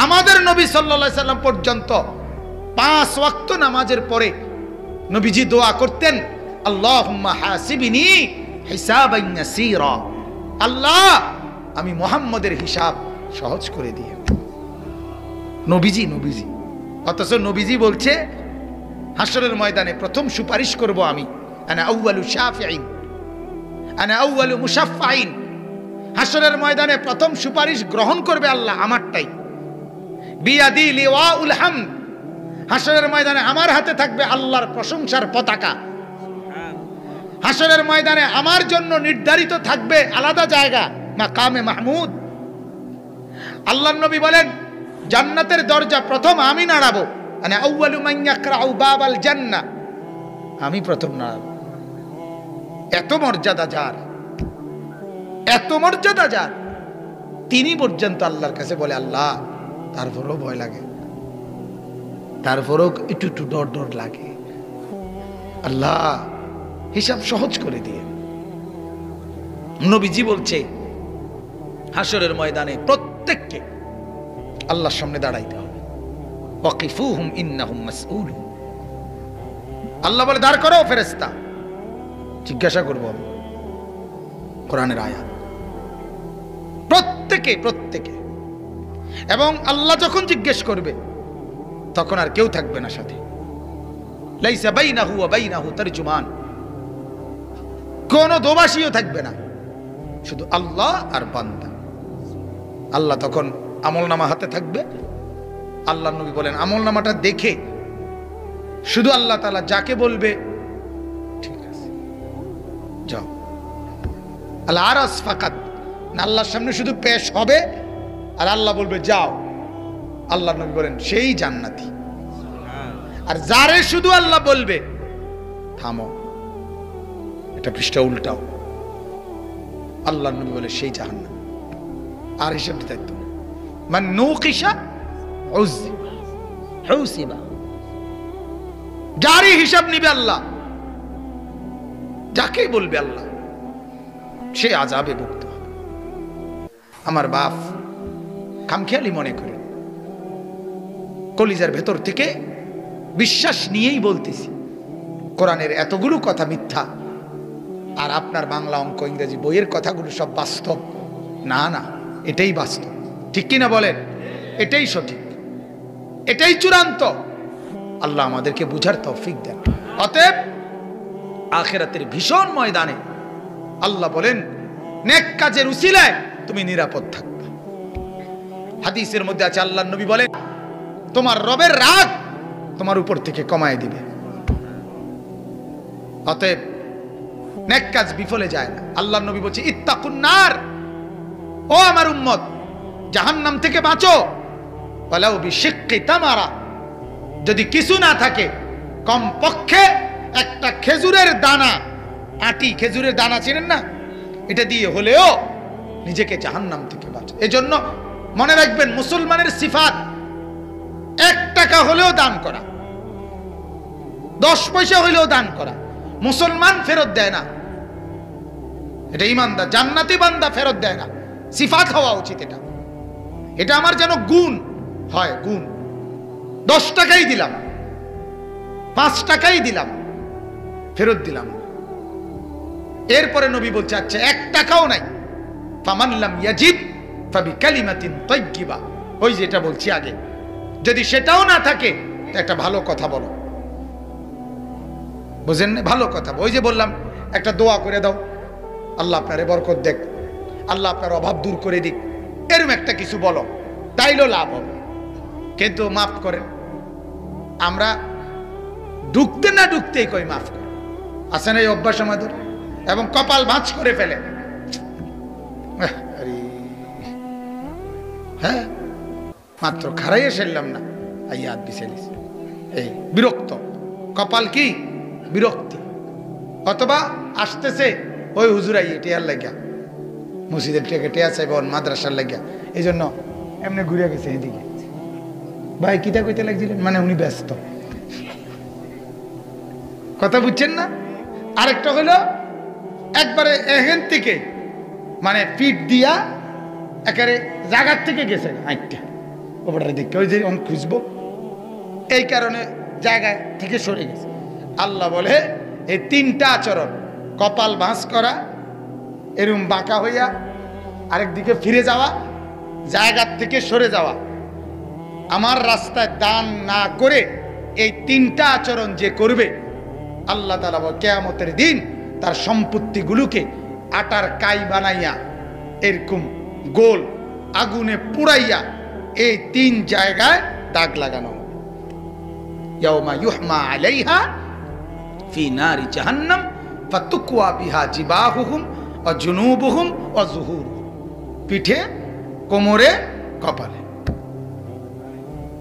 আমাদের নবী সাল্লাল্লাহু আলাইহি সাল্লাম পর্যন্ত 5 ওয়াক্ত নামাজের পরে নবীজি দোয়া করতেন আল্লাহুম্মা হাসিবনি হিসাবান ইয়াসীরা। আল্লাহ আমি মুহাম্মদের হিসাব সহজ করে দিয়ে। নবীজি অথচ নবীজি বলছে হাসরের ময়দানে প্রথম সুপারিশ করব আমি, আনা আউয়ালু শাফিঈন আনা আউয়ালু মুশাফফাইন। হাসরের ময়দানে প্রথম সুপারিশ গ্রহণ করবে আল্লাহ আমারটাই। বিয়াদি লিওয়াউল হামদ। হাসরের ময়দানে আমার হাতে থাকবে আল্লাহর প্রশংসার পতাকা। হাসরের ময়দানে আমার জন্য নির্ধারিত থাকবে আলাদা জায়গা, মাকামে মাহমুদ। আল্লাহর নবী বলেন জান্নাতের দরজা প্রথম আমি নাড়াবো, মানে আউয়ালু মান ইয়াকরাউ বাবাল জান্নাহ, আমি প্রথম নাড়াবো। এত মর্যাদা যার, এত মর্যাদা যার, তিনি পর্যন্ত আল্লাহর কাছে বলে আল্লাহ তারপরও ভয় লাগে, তারপরও একটু একটু ডর ডর লাগে, আল্লাহ হিসাব সহজ করে দিয়ে। নবীজি বলছে হাসরের ময়দানে প্রত্যেককে আল্লাহর সামনে দাঁড়াইতে হবে। ওয়াকিফুহুম ইন্নাহুম মাসউলুন। আল্লাহ বলে দাঁড় করো ফেরেশতা, জিজ্ঞাসা করব আমি। কোরআনের আয়াত। প্রত্যেকে এবং আল্লাহ যখন জিজ্ঞেস করবে তখন আর কেউ থাকবে না সাথে। লাইসা বাইনাহু ওয়া বাইনাহু তারজুমান। কোন দোভাষীও থাকবে না, শুধু আল্লাহ আর বান্দা। আল্লাহ তখন আমলনামা হাতে থাকবে। আল্লাহ নবী বলেন আমলনামাটা দেখে শুধু আল্লাহ তাআলা যাকে বলবে ঠিক আছে যাও, আল আরাস ফাকাত, আল্লাহর সামনে শুধু পেশ হবে আর আল্লাহ বলবে যাও। আল্লাহ নবী বলেন সেই জান্নাতি। আর যারে শুধু আল্লাহ বলবে থামো, এটা পৃষ্ঠা উল্টাও, আল্লাহ নবী বলে সেই জাহান্নাম। আর হিসাব দিতে দায়িত্ব মান নুকিশা উযিবা। যারই হিসাব নিবে আল্লাহ, যাকে বলবে আল্লাহ, সে আযাবে ভুক্ত হবে। আমার বাপ খামখেয়ালি মনে করে কলিজার ভেতর থেকে বিশ্বাস নিয়েই বলতেছি, কোরআনের এতগুলো কথা মিথ্যা আর আপনার বাংলা অঙ্ক ইংরেজি বইয়ের কথাগুলো সব বাস্তব না। না, এটাই বাস্তব, ঠিক কিনা বলেন? এটাই সঠিক, এটাই চূড়ান্ত। আল্লাহ আমাদেরকে বুঝার তৌফিক দেন। অতএব আখিরাতের ভীষণ ময়দানে আল্লাহ বলেন নেক কাজের উসিলায় তুমি নিরাপদ থাকবে। হাদিসের মধ্যে আছে আল্লাহর নবী বলেন তোমার রবের রাগ তোমার উপর থেকে কমায় দিবে। অতএব নেক কাজ বিফলে যায় না। আল্লাহর নবী বলছে ইত্তাকুন নার, ও আমার উম্মত জাহান্নাম থেকে বাঁচো, ওয়ালাউ বিশিক্কি তামারা, যদি কিছু না থাকে কমপক্ষে একটা খেজুরের দানা, আটি খেজুরের দানা চেনেন না, এটা দিয়ে হলেও নিজেকে জাহান্নাম থেকে বাঁচো। এজন্য মনে রাখবেন মুসলমানের সিফাত 1 টাকা হলেও দান করা, 10 পয়সা হলেও দান করা, মুসলমান ফেরত দেয় না, এটা ইমানদার জান্নাতি বান্দা ফেরত দেয় না। সিফাত হওয়া উচিত এটা। এটা আমার যেন গুণ হয়, গুণ। 10 টাকাই দিলাম, 5 টাকাই দিলাম, ফেরত দিলাম। এরপরে নবী বলছে আচ্ছা 1 টাকাও নাই, ফামান লাম ইয়াজিদ ফাবিকালিমাতিন তাইয়্যিবা। ওই যেটা বলছি আগে, যদি সেটাও না থাকে তো একটা ভালো কথা বলো। বুঝেন না? ভালো কথা। ওই যে বললাম একটা দোয়া করে দাও, আল্লাহ আপনারে বরকত দেখ, আল্লাহ আপনার অভাব দূর করে দিক, এরকম একটা কিছু বলো, তাইলেও লাভ হবে। কিন্তু মাফ করেন, আমরা ঢুকতে না ঢুকতেই কই মাফ করে, আছে না এই অভ্যাস আমাদের, এবং কপাল ভাঁজ করে ফেলে। হ্যাঁ, মাত্র খারাইয়ে ফেললাম না, আইয়াত বিছেলিস, এই বিরক্ত, কপাল কি বিরক্তি। অথবা আসতেছে ওই হুজুর আইয়ে টিয়ার লাগিয়া, মসজিদের টেকে টিয়া চাইব, মাদ্রাসার লাগিয়া, এই জন্য এমনি ঘুরে গেছে এদিকে। ভাই কিতা কইতে লাগছিলেন, মানে উনি ব্যস্ত, কথা বুঝছেন না। আরেকটা হলো একবারে এহেন থেকে মানে পিঠ দিয়া একেবারে জায়গার থেকে গেছে আইটা ওপরে দেখে, ওই যে খুঁজবো, এই কারণে জায়গায় থেকে সরে গেছে। আল্লাহ বলে এই 3টা আচরণ, কপাল ভাঁজ করা, এরম বাঁকা হইয়া আরেকদিকে ফিরে যাওয়া, জায়গার থেকে সরে যাওয়া, আমার রাস্তায় দান না করে এই 3টা আচরণ যে করবে, আল্লাহ তাআলা কিয়ামতের দিন তার সম্পত্তিগুলোকে আটার কাই বানাইয়া এরকম গোল আগুনে পুড়াইয়া এই 3 জায়গায় দাগ লাগানো হবে। ইয়াউমা ইউহমা আলাইহা ফি নারি জাহান্নাম ফাতুকওয়া বিহা জিবাহুহুম ওয়া জুনুবুহুম ওয়া যুহুরুহুম, পিঠে, কোমরে, কপালে।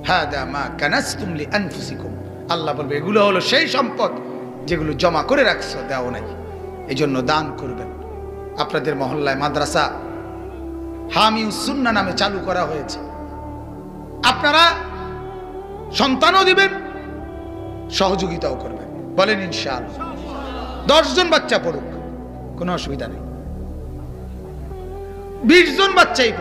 হাদা মা কানাসতুম লিআনফুসিকুম, আল্লাহ বলবে এগুলো হলো সেই সম্পদ যেগুলো জমা করে রাখছো, দাও নাই, এই জন্য দান করবেন। আপনাদের মহল্লায় মাদ্রাসা হামিউস সুন্নাহ নামে চালু করা হয়েছে, আপনারা সন্তানও দিবেন, সহযোগিতাও করবেন, বলেন ইনশাআল্লাহ। 10 জন বাচ্চা পড়ুক, কোনো অসুবিধা নেই, 20 জন বাচ্চাই